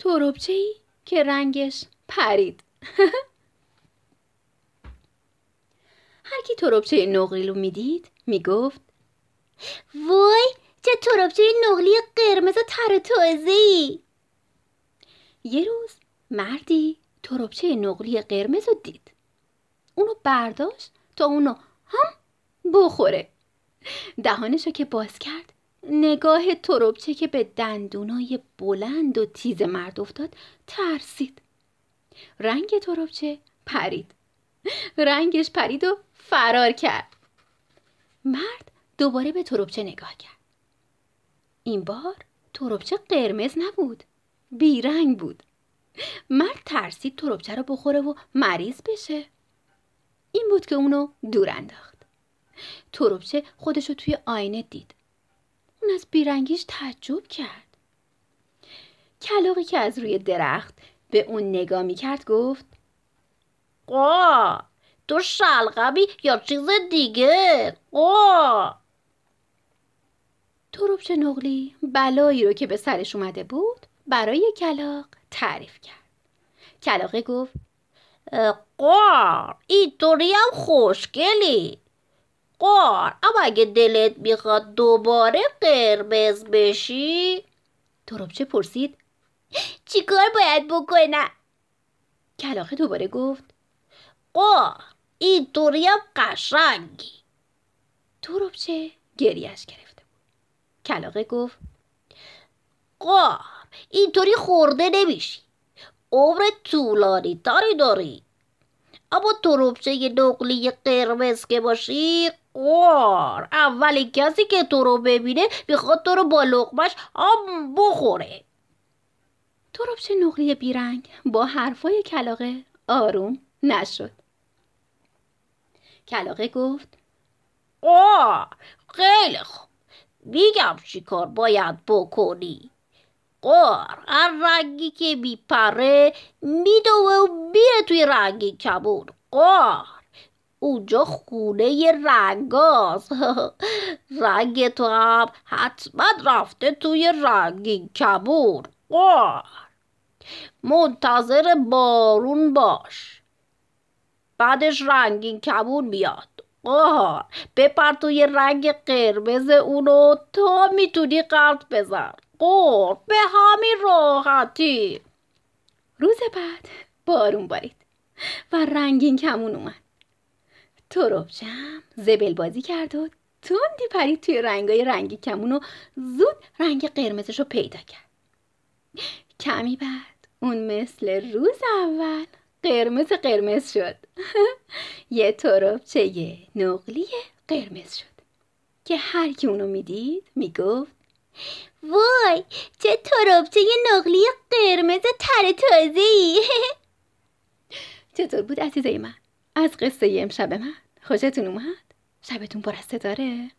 تربچه‌ای که رنگش پرید. هر کی تربچه نقلی رو میدید میگفت وای چه تربچه نقلی قرمز و تر و تازه‌ای. یه روز مردی تربچه نقلی قرمز رو دید. اونو برداشت تا اونو هم بخوره. دهانشو که باز کرد، نگاه تربچه که به دندونای بلند و تیز مرد افتاد ترسید. رنگ تربچه پرید. رنگش پرید و فرار کرد. مرد دوباره به تربچه نگاه کرد. این بار تربچه قرمز نبود، بیرنگ بود. مرد ترسید تربچه رو بخوره و مریض بشه. این بود که اونو دور انداخت. تربچه خودشو توی آینه دید. اون از بیرنگیش تعجب کرد. کلاغی که از روی درخت به اون نگاه میکرد گفت تو شلغمی یا چیز دیگه؟ تربچه نقلی بلایی رو که به سرش اومده بود برای کلاغ تعریف کرد. کلاغه گفت اینطوری هم خوشگلی. اما اگه دلت میخواد دوباره قرمز بشی؟ تربچه پرسید چیکار باید بکنم؟ کلاغه دوباره گفت اینطوری هم قشنگی. تربچه گریهش گرفته بود. کلاغه گفت اینطوری خورده نمیشی، عمر طولانی تری داری. اما تربچه نقلی قرمز که باشی اولین کسی که تو رو ببینه میخواد تو رو با لقمش هم بخوره. تربچه نقلی بیرنگ با حرفای کلاغه آروم نشد. کلاغه گفت خیلی خوب، میگم چی کار باید بکنی. هر رنگی که میپره میدوه و میره توی رنگی کمون. اونجا خونه رنگاست. رنگ تو هم حتما رفته توی رنگی کمون. منتظر بارون باش، بعدش رنگین کمون میاد. بپر توی رنگ قرمز اونو تا میتونی قلط بزن. به همین راحتی. روز بعد بارون بارید و رنگین کمون اومد. تربچه هم زبل بازی کرد و تندی پرید توی رنگای رنگی کمون و زود رنگ قرمزش رو پیدا کرد. کمی بعد اون مثل روز اول قرمز شد. یه تربچه نقلی قرمز شد که هر کی اونو میدید میگفت وای چه تربچه نقلی قرمز تر تازه‌ای. چطور بود عزیزای من؟ از قصه امشب من خوشتون اومد؟ شبتون پر از ستاره؟